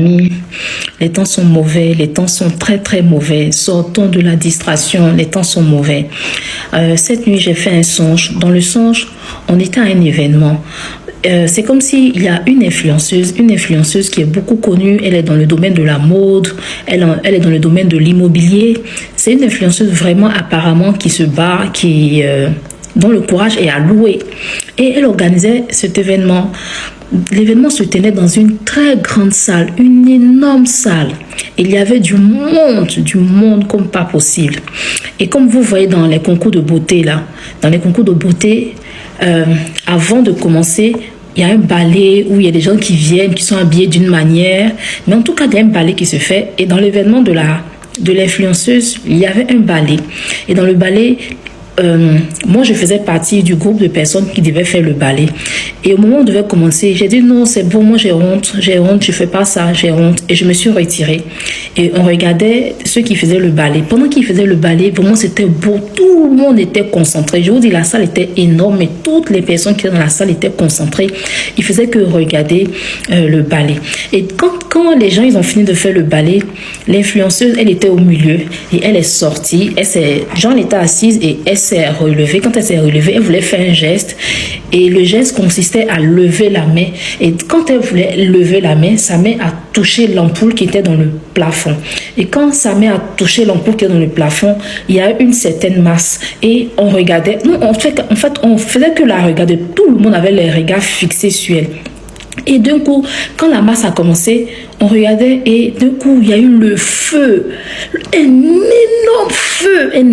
Amis, les temps sont mauvais, les temps sont très très mauvais. Sortons de la distraction, les temps sont mauvais. Cette nuit, j'ai fait un songe. Dans le songe, on était à un événement. C'est comme s'il y a une influenceuse qui est beaucoup connue. Elle est dans le domaine de la mode, elle est dans le domaine de l'immobilier. C'est une influenceuse vraiment apparemment qui se bat, dont le courage est à louer. Et elle organisait cet événement. L'événement se tenait dans une très grande salle, une énorme salle. Il y avait du monde comme pas possible. Et comme vous voyez dans les concours de beauté, avant de commencer, il y a un ballet où il y a des gens qui viennent, qui sont habillés d'une manière. Mais en tout cas, il y a un ballet qui se fait. Et dans l'événement de l'influenceuse, il y avait un ballet. Et dans le ballet, moi, je faisais partie du groupe de personnes qui devaient faire le ballet. Et au moment où on devait commencer, j'ai dit non, c'est bon, moi j'ai honte, je fais pas ça, j'ai honte. Et je me suis retirée. Et on regardait ceux qui faisaient le ballet. Pendant qu'ils faisaient le ballet, vraiment c'était beau, tout le monde était concentré. Je vous dis, la salle était énorme, mais toutes les personnes qui étaient dans la salle étaient concentrées. Ils faisaient que regarder le ballet. Et quand les gens ils ont fini de faire le ballet, l'influenceuse, elle était au milieu et elle est sortie. Jean était assise et elle s'est relevée. Quand elle s'est relevée, elle voulait faire un geste et le geste consistait à lever la main. Et quand elle voulait lever la main, sa main a touché l'ampoule qui était dans le plafond. Et quand sa main a touché l'ampoule qui était dans le plafond, il y a une certaine masse. Et on regardait, en fait, on faisait que la regarder. Tout le monde avait les regards fixés sur elle. Et d'un coup, quand la masse a commencé, on regardait et d'un coup, il y a eu le feu. Un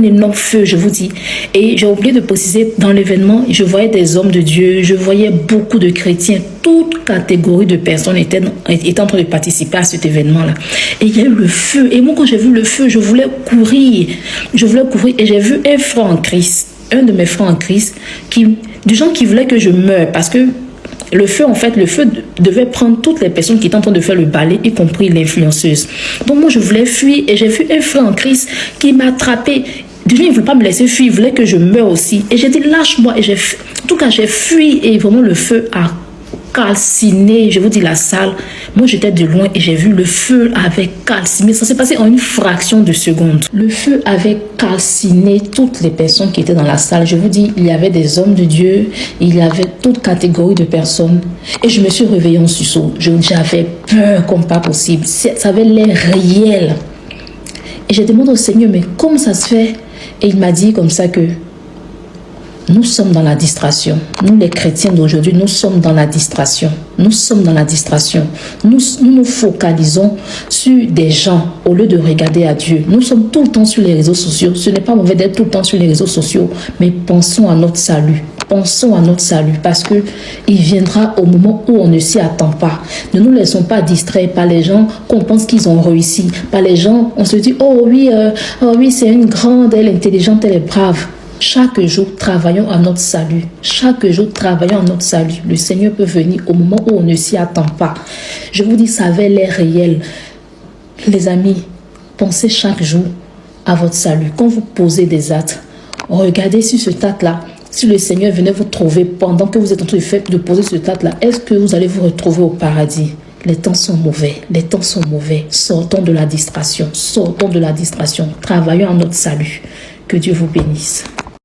énorme feu, je vous dis. Et j'ai oublié de préciser, dans l'événement, je voyais des hommes de Dieu, je voyais beaucoup de chrétiens, toute catégorie de personnes étaient en train de participer à cet événement-là. Et il y a eu le feu. Et moi, quand j'ai vu le feu, je voulais courir et j'ai vu un frère en Christ, un de mes frères en Christ, des gens qui voulaient que je meure parce que le feu devait prendre toutes les personnes qui étaient en train de faire le ballet, y compris l'influenceuse. Donc moi, je voulais fuir et j'ai vu un frère en Christ qui m'a attrapé. Déjà, il ne voulait pas me laisser fuir, il voulait que je meure aussi. Et j'ai dit, lâche-moi. En tout cas, j'ai fui et vraiment le feu a calciné, je vous dis, la salle. Moi, j'étais de loin et j'ai vu le feu avait calciné. Ça s'est passé en une fraction de seconde. Le feu avait calciné toutes les personnes qui étaient dans la salle. Je vous dis, il y avait des hommes de Dieu, il y avait toute catégorie de personnes. Et je me suis réveillée en sursaut. J'avais peur comme pas possible. Ça avait l'air réel. Et j'ai demandé au Seigneur, mais comment ça se fait? Et il m'a dit comme ça que nous sommes dans la distraction. Nous, les chrétiens d'aujourd'hui, nous sommes dans la distraction. Nous sommes dans la distraction. Nous nous focalisons sur des gens au lieu de regarder à Dieu. Nous sommes tout le temps sur les réseaux sociaux. Ce n'est pas mauvais d'être tout le temps sur les réseaux sociaux, mais pensons à notre salut. Pensons à notre salut parce que il viendra au moment où on ne s'y attend pas. Ne nous laissons pas distraire par les gens qu'on pense qu'ils ont réussi. Par les gens, on se dit, oh oui, c'est une grande, elle est intelligente, elle est brave. Chaque jour, travaillons à notre salut. Chaque jour, travaillons à notre salut. Le Seigneur peut venir au moment où on ne s'y attend pas. Je vous dis, ça avait l'air réel. Les amis, pensez chaque jour à votre salut. Quand vous posez des actes, regardez sur ce acte-là. Si le Seigneur venait vous trouver pendant que vous êtes en train de poser ce acte-là, est-ce que vous allez vous retrouver au paradis? Les temps sont mauvais. Les temps sont mauvais. Sortons de la distraction. Sortons de la distraction. Travaillons à notre salut. Que Dieu vous bénisse.